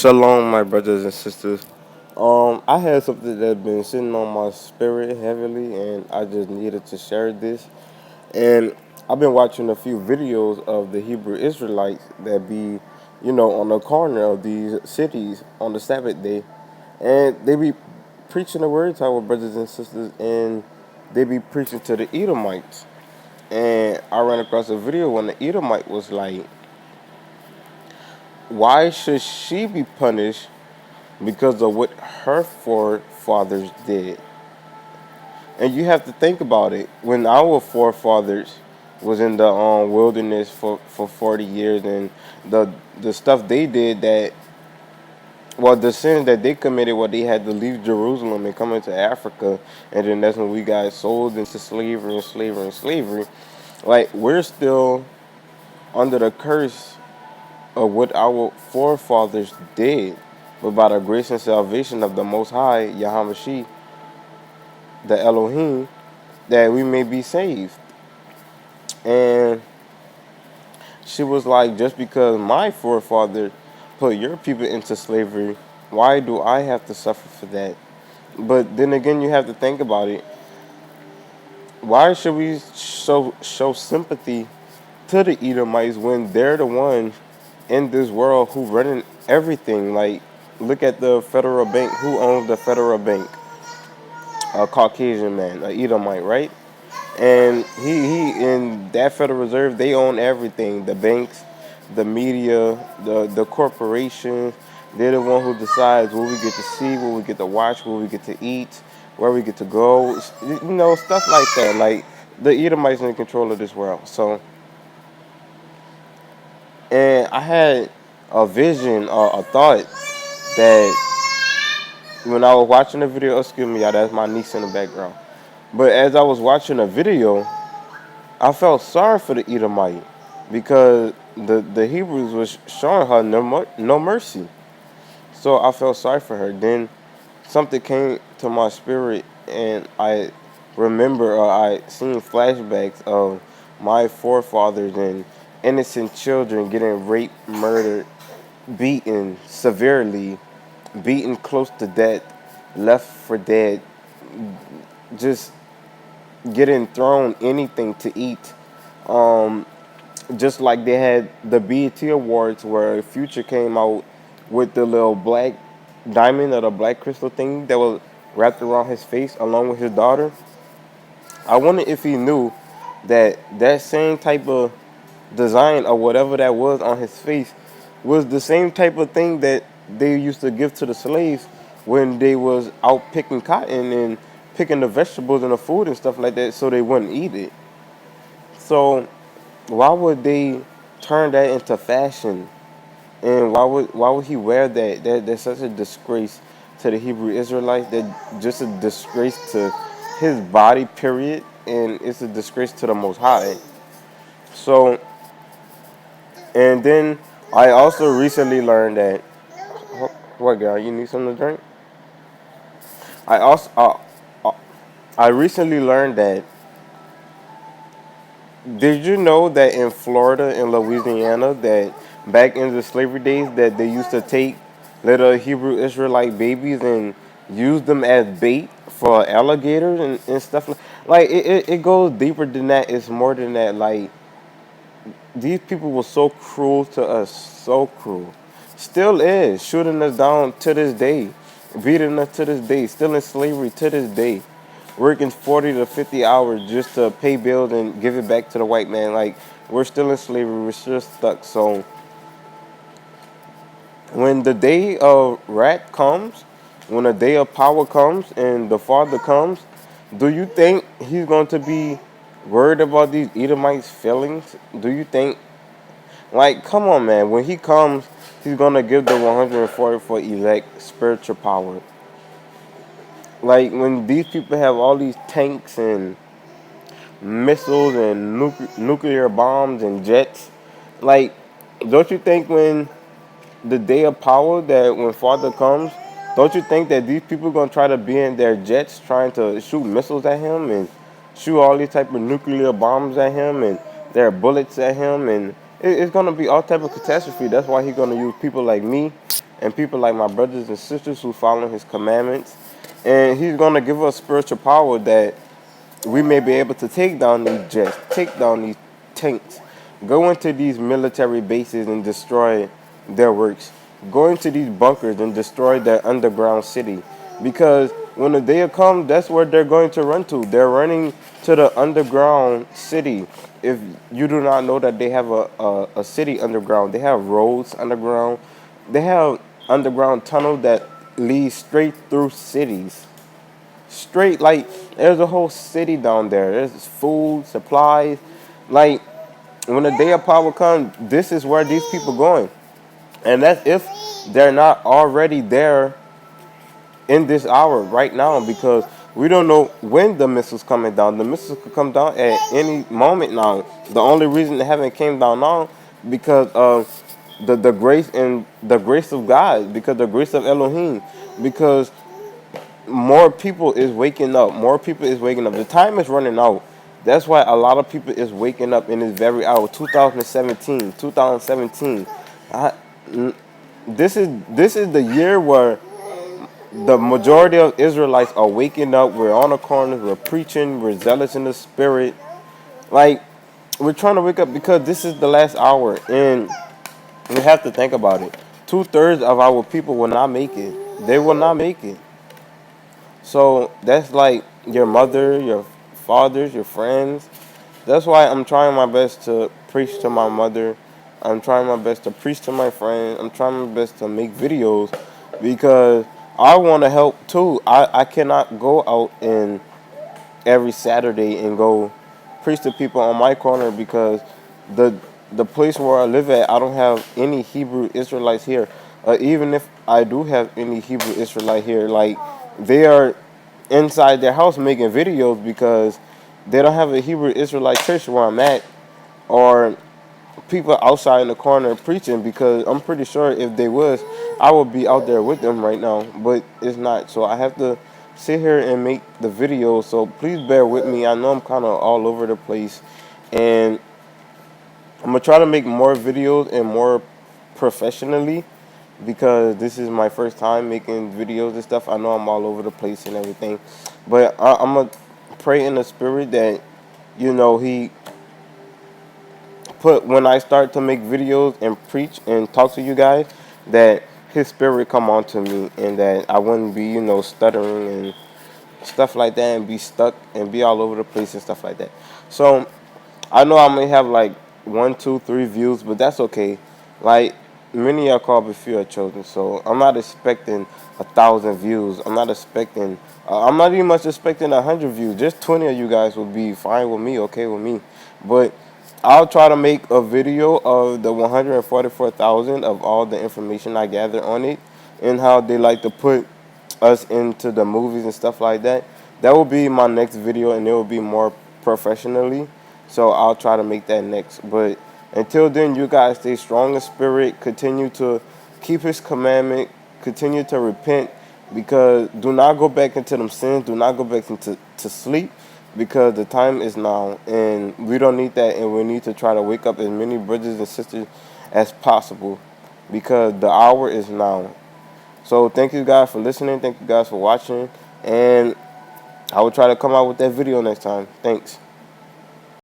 Shalom, my brothers and sisters. I had something that been sitting on my spirit heavily, and I just needed to share this. And I've been watching a few videos of the Hebrew Israelites that be, on the corner of these cities on the Sabbath day, and they be preaching the word to our brothers and sisters, and they be preaching to the Edomites. And I ran across a video when the Edomite was like, "Why should she be punished because of what her forefathers did?" And you have to think about it. When our forefathers was in the wilderness for 40 years, and the stuff they did, that, well, the sins that they committed, well, they had to leave Jerusalem and come into Africa, and then that's when we got sold into slavery and slavery and slavery. Like, we're still under the curse of what our forefathers did. But by the grace and salvation of the Most High, Yahweh, the Elohim, that we may be saved. And she was like, just because my forefather put your people into slavery, why do I have to suffer for that? But then again, you have to think about it. Why should we show sympathy to the Edomites when they're the ones in this world who running everything? Like, look at the federal bank. Who owns the federal bank? A Caucasian man, a Edomite, right? And he in that Federal Reserve, they own everything. The banks, the media, the corporations. They're the one who decides what we get to see, what we get to watch, what we get to eat, where we get to go. Stuff like that. Like, the Edomites in control of this world. So, and I had a vision or a thought that when I was watching the video, excuse me, y'all, that's my niece in the background. But as I was watching the video, I felt sorry for the Edomite because the Hebrews was showing her no mercy. So I felt sorry for her. Then something came to my spirit, and I remember, I seen flashbacks of my forefathers and innocent children getting raped, murdered, beaten severely, beaten close to death, left for dead, just getting thrown anything to eat. Um, just like they had the BET Awards where Future came out with the little black diamond or the black crystal thing that was wrapped around his face along with his daughter. I wonder if he knew that that same type of design or whatever that was on his face was the same type of thing that they used to give to the slaves when they was out picking cotton and picking the vegetables and the food and stuff like that, so they wouldn't eat it. So why would they turn that into fashion? And why would he wear that? That's such a disgrace to the Hebrew Israelites. That just a disgrace to his body, period, and it's a disgrace to the Most High. So, and then I also recently learned that. What, girl? You need something to drink? I also I recently learned that. Did you know that in Florida and Louisiana, that back in the slavery days, that they used to take little Hebrew Israelite babies and use them as bait for alligators and stuff like it goes deeper than that. It's more than that. Like, these people were so cruel to us, so cruel. Still is shooting us down to this day, beating us to this day, still in slavery to this day, working 40 to 50 hours just to pay bills and give it back to the white man. Like, we're still in slavery, we're still stuck. So when the day of wrath comes, when the day of power comes and the Father comes, do you think he's going to be worried about these Edomites' feelings? Do you think, like, come on, man, when he comes, he's going to give the 144 elect spiritual power? Like, when these people have all these tanks and missiles and nuclear bombs and jets, like, don't you think when the day of power, that when Father comes, don't you think that these people gonna try to be in their jets trying to shoot missiles at him and shoot all these type of nuclear bombs at him and their bullets at him, and it's gonna be all type of catastrophe. That's why he's gonna use people like me and people like my brothers and sisters who follow his commandments. And he's going to give us spiritual power that we may be able to take down these jets, take down these tanks, go into these military bases and destroy their works, go into these bunkers and destroy their underground city. Because when the day comes, that's where they're going to run to. They're running to the underground city. If you do not know that they have a city underground, they have roads underground, they have underground tunnel that leads straight through cities. Straight, like, there's a whole city down there. There's food, supplies. Like, when the day of power comes, this is where these people going. And that's if they're not already there in this hour right now, because we don't know when the missiles coming down. The missiles could come down at any moment now. The only reason they haven't came down now because of the grace and the grace of God, because the grace of Elohim, because more people is waking up. More people is waking up. The time is running out. That's why a lot of people is waking up in this very hour. 2017. I, this is the year where the majority of Israelites are waking up. We're on the corners. We're preaching. We're zealous in the spirit. Like, we're trying to wake up because this is the last hour, and we have to think about it. 2/3 of our people will not make it. They will not make it. So that's like your mother, your fathers, your friends. That's why I'm trying my best to preach to my mother. I'm trying my best to preach to my friends. I'm trying my best to make videos because I want to help too. I cannot go out and every Saturday and go preach to people on my corner because the the place where I live at, I don't have any Hebrew Israelites here. Even if I do have any Hebrew Israelite here, like, they are inside their house making videos because they don't have a Hebrew Israelite church where I'm at, or people outside in the corner preaching, because I'm pretty sure if they was, I would be out there with them right now, but it's not. So I have to sit here and make the video. So please bear with me. I know I'm kind of all over the place, and I'm gonna try to make more videos and more professionally because this is my first time making videos and stuff. I know I'm all over the place and everything, but I'm gonna pray in the spirit that, he put, when I start to make videos and preach and talk to you guys, that his spirit come onto me and that I wouldn't be, stuttering and stuff like that and be stuck and be all over the place and stuff like that. So I know I may have like 1, 2, 3 views, but that's okay. Like, many are called, but few are chosen. So I'm not expecting 1,000 views. I'm not expecting. I'm not even much expecting 100 views. Just 20 of you guys will be fine with me, okay with me. But I'll try to make a video of the 144,000 of all the information I gather on it and how they like to put us into the movies and stuff like that. That will be my next video, and it will be more professionally. So I'll try to make that next. But until then, you guys stay strong in spirit. Continue to keep his commandment. Continue to repent, because do not go back into them sins. Do not go back into sleep, because the time is now, and we don't need that. And we need to try to wake up as many brothers and sisters as possible, because the hour is now. So thank you guys for listening. Thank you guys for watching. And I will try to come out with that video next time. Thanks.